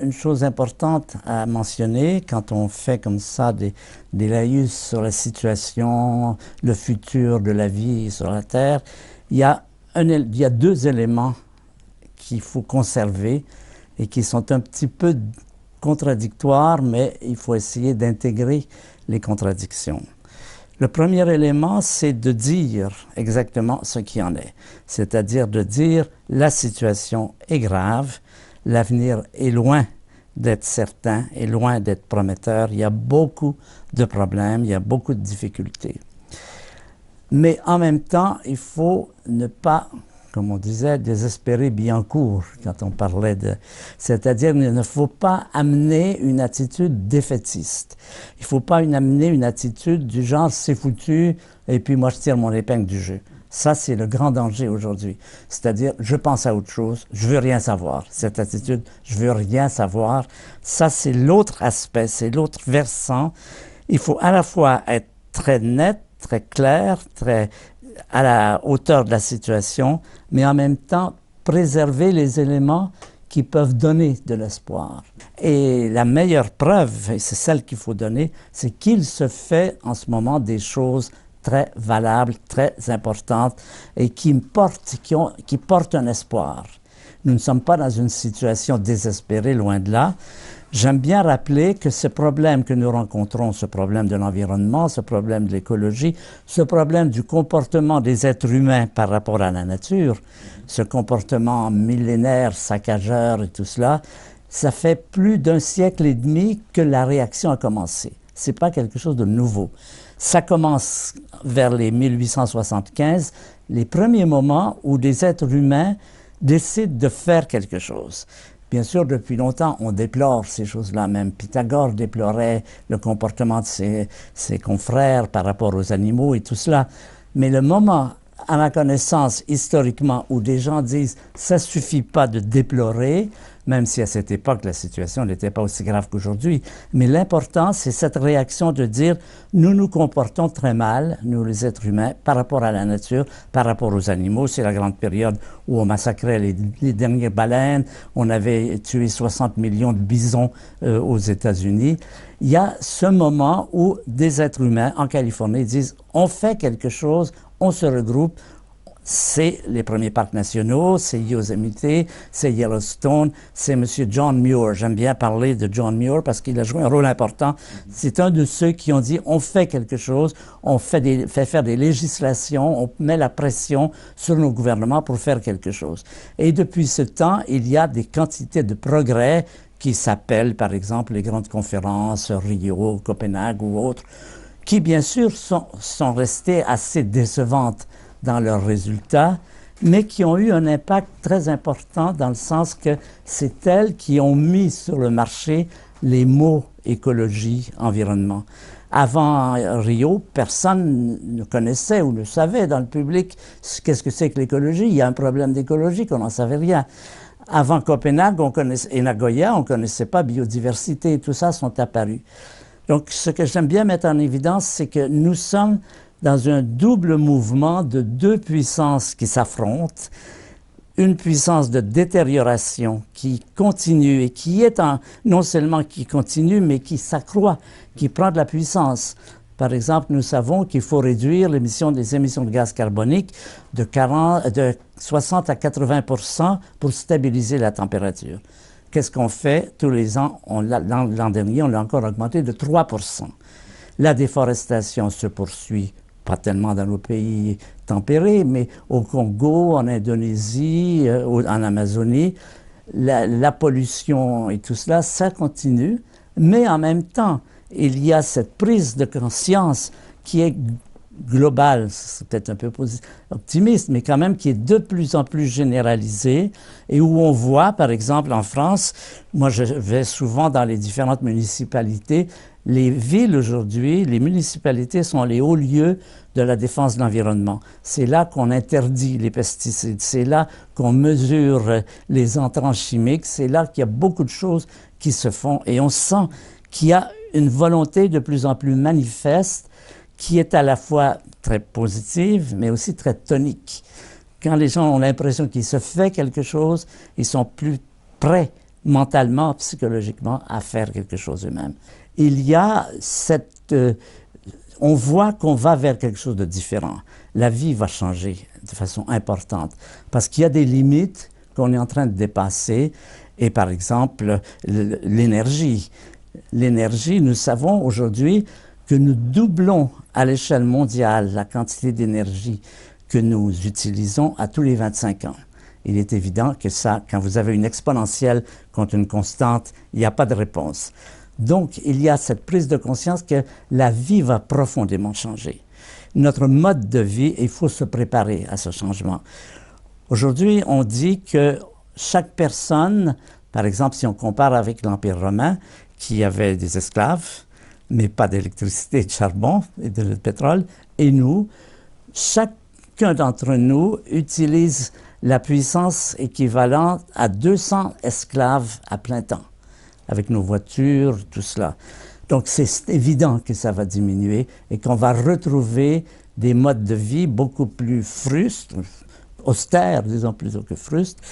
une chose importante à mentionner quand on fait comme ça des laïus sur la situation, le futur de la vie sur la Terre. Il y a deux éléments qu'il faut conserver et qui sont un petit peu contradictoires, mais il faut essayer d'intégrer les contradictions. Le premier élément, c'est de dire exactement ce qu'il en est, c'est-à-dire de dire la situation est grave, l'avenir est loin d'être certain, est loin d'être prometteur, il y a beaucoup de problèmes, il y a beaucoup de difficultés. Mais en même temps, il faut ne pas, comme on disait, désespérer Biencourt quand on parlait de... C'est-à-dire qu'il ne faut pas amener une attitude défaitiste. Il ne faut pas amener une attitude du genre « c'est foutu et puis moi je tire mon épingle du jeu ». Ça, c'est le grand danger aujourd'hui. C'est-à-dire, je pense à autre chose, je veux rien savoir. Cette attitude, je veux rien savoir, ça, c'est l'autre aspect, c'est l'autre versant. Il faut à la fois être très net, très clair, très à la hauteur de la situation, mais en même temps préserver les éléments qui peuvent donner de l'espoir. Et la meilleure preuve, et c'est celle qu'il faut donner, c'est qu'il se fait en ce moment des choses très valables, très importantes et qui portent un espoir. Nous ne sommes pas dans une situation désespérée, loin de là. J'aime bien rappeler que ce problème que nous rencontrons, ce problème de l'environnement, ce problème de l'écologie, ce problème du comportement des êtres humains par rapport à la nature, ce comportement millénaire, saccageur et tout cela, ça fait plus d'un siècle et demi que la réaction a commencé. Ce n'est pas quelque chose de nouveau. Ça commence vers les 1875, les premiers moments où des êtres humains décident de faire quelque chose. Bien sûr, depuis longtemps, on déplore ces choses-là. Même Pythagore déplorait le comportement de ses confrères par rapport aux animaux et tout cela. Mais le moment, à ma connaissance, historiquement, où des gens disent « ça ne suffit pas de déplorer », même si à cette époque, la situation n'était pas aussi grave qu'aujourd'hui. Mais l'important, c'est cette réaction de dire « nous nous comportons très mal, nous les êtres humains, par rapport à la nature, par rapport aux animaux ». C'est la grande période où on massacrait les dernières baleines, on avait tué 60 millions de bisons aux États-Unis. Il y a ce moment où des êtres humains en Californie disent « on fait quelque chose, on se regroupe ». C'est les premiers parcs nationaux, c'est Yosemite, c'est Yellowstone, c'est M. John Muir. J'aime bien parler de John Muir parce qu'il a joué un rôle important. C'est un de ceux qui ont dit on fait quelque chose, on fait faire des législations, on met la pression sur nos gouvernements pour faire quelque chose. Et depuis ce temps, il y a des quantités de progrès qui s'appellent, par exemple, les grandes conférences, Rio, Copenhague ou autres, qui bien sûr sont restées assez décevantes dans leurs résultats, mais qui ont eu un impact très important dans le sens que c'est elles qui ont mis sur le marché les mots écologie, environnement. Avant Rio, personne ne connaissait ou ne savait dans le public qu'est-ce que c'est que l'écologie. Il y a un problème d'écologie, qu'on n'en savait rien. Avant Copenhague et Nagoya, on ne connaissait pas biodiversité et tout ça sont apparus. Donc, ce que j'aime bien mettre en évidence, c'est que nous sommes dans un double mouvement de deux puissances qui s'affrontent, une puissance de détérioration qui continue et qui est non seulement qui continue, mais qui s'accroît, qui prend de la puissance. Par exemple, nous savons qu'il faut réduire des émissions de gaz carbonique de 60 à 80% pour stabiliser la température. Qu'est-ce qu'on fait? Tous les ans, l'an dernier, on l'a encore augmenté de 3%. La déforestation se poursuit, pas tellement dans nos pays tempérés, mais au Congo, en Indonésie, en Amazonie, la pollution et tout cela, ça continue. Mais en même temps, il y a cette prise de conscience qui est globale, c'est peut-être un peu optimiste, mais quand même qui est de plus en plus généralisée et où on voit, par exemple, en France, moi je vais souvent dans les différentes municipalités, les villes aujourd'hui, les municipalités sont les hauts lieux de la défense de l'environnement. C'est là qu'on interdit les pesticides, c'est là qu'on mesure les entrants chimiques, c'est là qu'il y a beaucoup de choses qui se font et on sent qu'il y a une volonté de plus en plus manifeste qui est à la fois très positive, mais aussi très tonique. Quand les gens ont l'impression qu'il se fait quelque chose, ils sont plus prêts mentalement, psychologiquement, à faire quelque chose eux-mêmes. Il y a on voit qu'on va vers quelque chose de différent. La vie va changer de façon importante parce qu'il y a des limites qu'on est en train de dépasser. Et par exemple, l'énergie. L'énergie, nous savons aujourd'hui que nous doublons à l'échelle mondiale la quantité d'énergie que nous utilisons à tous les 25 ans. Il est évident que ça, quand vous avez une exponentielle contre une constante, il n'y a pas de réponse. Donc, il y a cette prise de conscience que la vie va profondément changer. Notre mode de vie, il faut se préparer à ce changement. Aujourd'hui, on dit que chaque personne, par exemple, si on compare avec l'Empire romain, qui avait des esclaves, mais pas d'électricité, de charbon et de pétrole, et nous, chacun d'entre nous utilise la puissance équivalente à 200 esclaves à plein temps, avec nos voitures, tout cela. Donc c'est évident que ça va diminuer et qu'on va retrouver des modes de vie beaucoup plus frustres, austères, disons plutôt que frustres,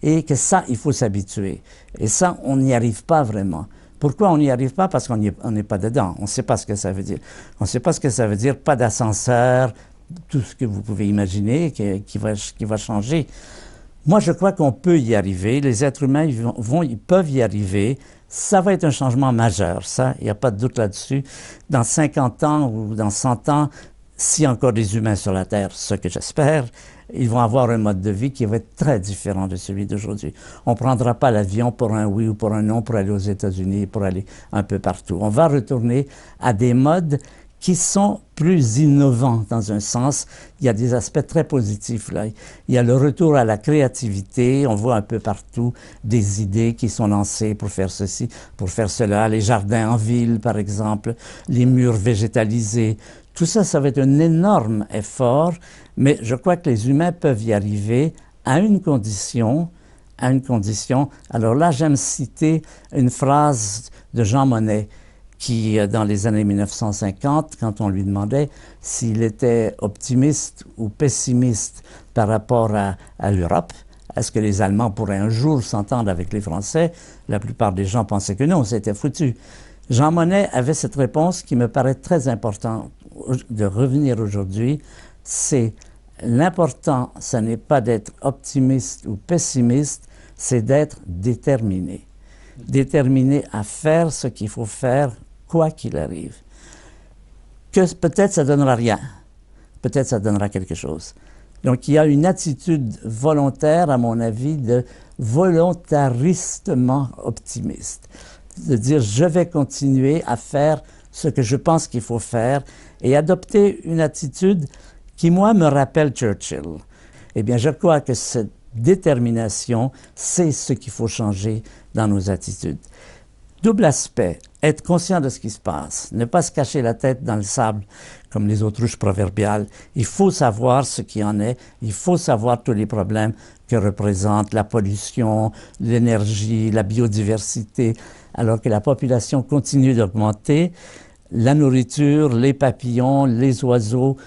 et que ça, il faut s'habituer. Et ça, on n'y arrive pas vraiment. Pourquoi on n'y arrive pas? Parce qu'on n'est pas dedans. On ne sait pas ce que ça veut dire. On ne sait pas ce que ça veut dire, pas d'ascenseur, tout ce que vous pouvez imaginer qui va changer. Moi, je crois qu'on peut y arriver. Les êtres humains, ils peuvent y arriver. Ça va être un changement majeur, ça, il n'y a pas de doute là-dessus. Dans 50 ans ou dans 100 ans, s'il y a encore des humains sur la Terre, ce que j'espère, ils vont avoir un mode de vie qui va être très différent de celui d'aujourd'hui. On ne prendra pas l'avion pour un oui ou pour un non pour aller aux États-Unis, pour aller un peu partout. On va retourner à des modes qui sont plus innovants dans un sens. Il y a des aspects très positifs là. Il y a le retour à la créativité. On voit un peu partout des idées qui sont lancées pour faire ceci, pour faire cela. Les jardins en ville, par exemple, les murs végétalisés. Tout ça, ça va être un énorme effort, mais je crois que les humains peuvent y arriver à une condition. Alors là, j'aime citer une phrase de Jean Monnet, qui, dans les années 1950, quand on lui demandait s'il était optimiste ou pessimiste par rapport à l'Europe, est-ce que les Allemands pourraient un jour s'entendre avec les Français? La plupart des gens pensaient que non, c'était foutu. Jean Monnet avait cette réponse qui me paraît très importante de revenir aujourd'hui, c'est l'important, ce n'est pas d'être optimiste ou pessimiste, c'est d'être déterminé. Déterminé à faire ce qu'il faut faire, quoi qu'il arrive. Que peut-être ça ne donnera rien, peut-être ça donnera quelque chose. Donc il y a une attitude volontaire, à mon avis, de volontaristement optimiste. De dire je vais continuer à faire ce que je pense qu'il faut faire et adopter une attitude qui, moi, me rappelle Churchill. Eh bien, je crois que cette détermination, c'est ce qu'il faut changer dans nos attitudes. Double aspect, être conscient de ce qui se passe, ne pas se cacher la tête dans le sable comme les autruches proverbiales. Il faut savoir ce qui en est, il faut savoir tous les problèmes que représente la pollution, l'énergie, la biodiversité, alors que la population continue d'augmenter. La nourriture, les papillons, les oiseaux,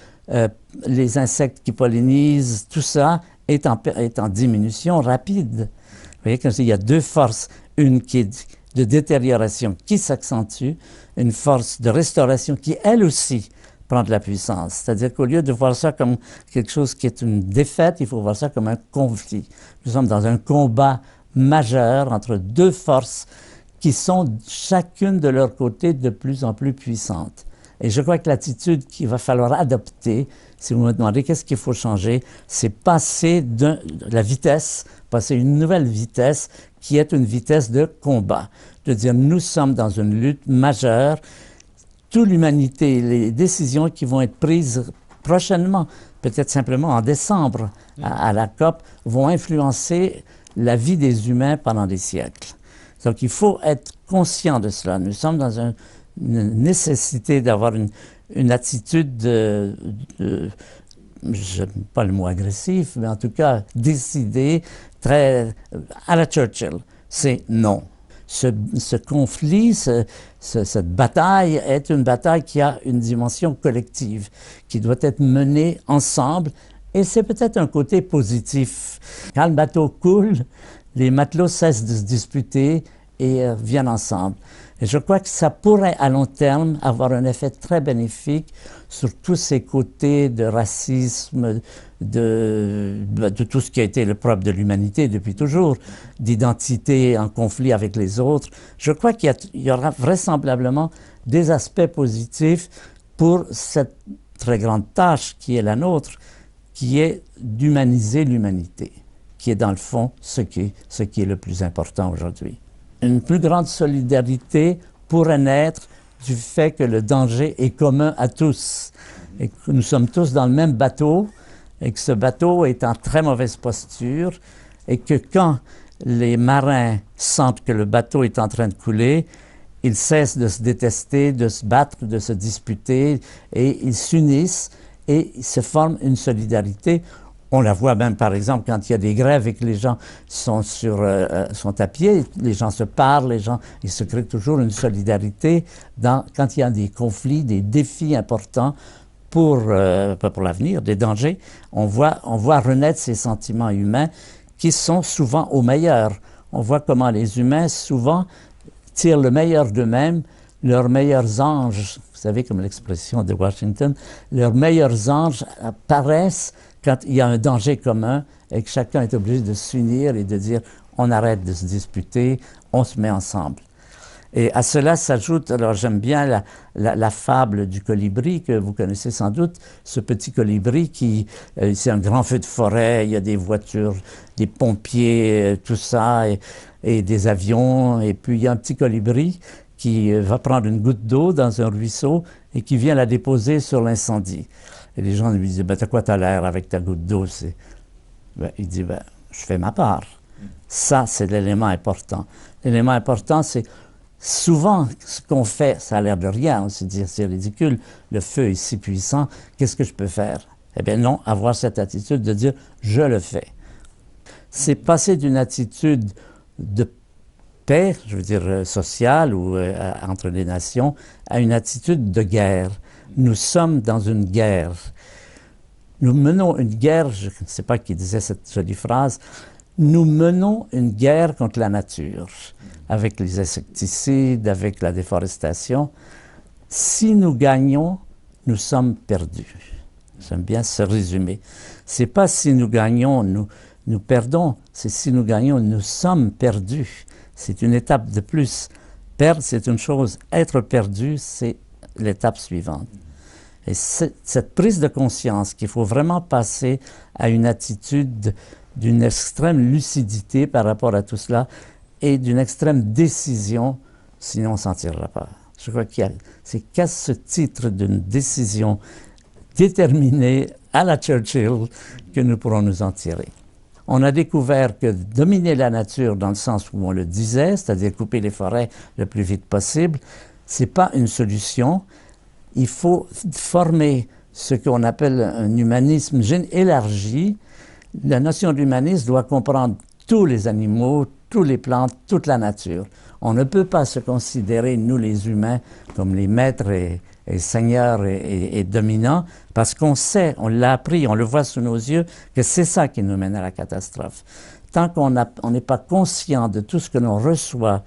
les insectes qui pollinisent, tout ça est en diminution rapide. Vous voyez, comme il y a deux forces, une qui est de détérioration qui s'accentue, une force de restauration qui, elle aussi, prend de la puissance. C'est-à-dire qu'au lieu de voir ça comme quelque chose qui est une défaite, il faut voir ça comme un conflit. Nous sommes dans un combat majeur entre deux forces qui sont chacune de leur côté de plus en plus puissantes. Et je crois que l'attitude qu'il va falloir adopter, si vous me demandez qu'est-ce qu'il faut changer, c'est passer de la vitesse, passer une nouvelle vitesse qui est une vitesse de combat. De dire nous sommes dans une lutte majeure, toute l'humanité, les décisions qui vont être prises prochainement, peut-être simplement en décembre à la COP, vont influencer la vie des humains pendant des siècles. Donc il faut être conscient de cela. Nous sommes dans une nécessité d'avoir une attitude je n'aime pas le mot agressif, mais en tout cas décidée, très à la Churchill. C'est non. Ce conflit, cette bataille est une bataille qui a une dimension collective, qui doit être menée ensemble, et c'est peut-être un côté positif. Quand le bateau coule, les matelots cessent de se disputer et viennent ensemble. Et je crois que ça pourrait, à long terme, avoir un effet très bénéfique sur tous ces côtés de racisme, de tout ce qui a été le propre de l'humanité depuis toujours, d'identité en conflit avec les autres. Je crois qu'il y aura vraisemblablement des aspects positifs pour cette très grande tâche qui est la nôtre, qui est d'humaniser l'humanité, qui est dans le fond ce qui est le plus important aujourd'hui. Une plus grande solidarité pourrait naître du fait que le danger est commun à tous et que nous sommes tous dans le même bateau et que ce bateau est en très mauvaise posture et que quand les marins sentent que le bateau est en train de couler, ils cessent de se détester, de se battre, de se disputer et ils s'unissent et ils se forment une solidarité. On la voit même, par exemple, quand il y a des grèves et que les gens sont à pied, les gens se parlent, ils se créent toujours une solidarité quand il y a des conflits, des défis importants pour l'avenir, des dangers. On voit renaître ces sentiments humains qui sont souvent au meilleur. On voit comment les humains, souvent, tirent le meilleur d'eux-mêmes, leurs meilleurs anges, vous savez, comme l'expression de Washington, leurs meilleurs anges apparaissent quand il y a un danger commun et que chacun est obligé de s'unir et de dire on arrête de se disputer, on se met ensemble. Et à cela s'ajoute, alors j'aime bien la fable du colibri que vous connaissez sans doute, ce petit colibri qui, c'est un grand feu de forêt, il y a des voitures, des pompiers, tout ça, et des avions, et puis il y a un petit colibri qui va prendre une goutte d'eau dans un ruisseau et qui vient la déposer sur l'incendie. Et les gens lui disent, ben, t'as quoi t'as l'air avec ta goutte d'eau? Ben, il dit, ben, je fais ma part. Ça, c'est l'élément important. L'élément important, c'est souvent ce qu'on fait, ça a l'air de rien, on se dit, c'est ridicule, le feu est si puissant, qu'est-ce que je peux faire? Eh bien non, avoir cette attitude de dire, je le fais. C'est passer d'une attitude de paix, je veux dire sociale ou entre les nations, à une attitude de guerre. Nous sommes dans une guerre. Nous menons une guerre, je ne sais pas qui disait cette jolie phrase, nous menons une guerre contre la nature, avec les insecticides, avec la déforestation. Si nous gagnons, nous sommes perdus. J'aime bien ce résumé. C'est pas si nous gagnons, nous perdons, c'est si nous gagnons, nous sommes perdus. C'est une étape de plus. Perdre, c'est une chose. Être perdu, c'est l'étape suivante. Et cette prise de conscience qu'il faut vraiment passer à une attitude d'une extrême lucidité par rapport à tout cela et d'une extrême décision, sinon on ne s'en tirera pas. Je crois c'est qu'à ce titre d'une décision déterminée à la Churchill que nous pourrons nous en tirer. On a découvert que dominer la nature dans le sens où on le disait, c'est-à-dire couper les forêts le plus vite possible, ce n'est pas une solution. Il faut former ce qu'on appelle un humanisme élargi. La notion d'humanisme doit comprendre tous les animaux, toutes les plantes, toute la nature. On ne peut pas se considérer, nous les humains, comme les maîtres et seigneurs et dominants, parce qu'on sait, on l'a appris, on le voit sous nos yeux, que c'est ça qui nous mène à la catastrophe. Tant qu'on n'est pas conscient de tout ce que l'on reçoit,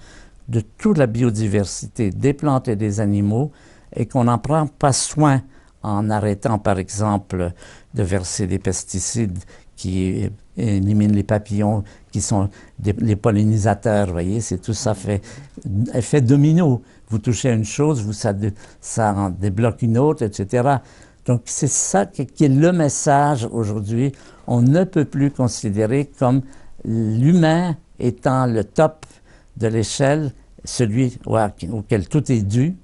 de toute la biodiversité des plantes et des animaux, et qu'on n'en prend pas soin en arrêtant, par exemple, de verser des pesticides qui éliminent les papillons, qui sont les pollinisateurs, vous voyez, c'est tout ça fait effet domino. Vous touchez une chose, ça en débloque une autre, etc. Donc, c'est ça qui est le message aujourd'hui. On ne peut plus considérer comme l'humain étant le top de l'échelle, celui auquel tout est dû,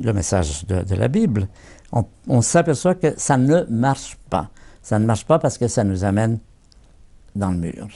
le message de la Bible. On s'aperçoit que ça ne marche pas. Ça ne marche pas parce que ça nous amène dans le mur.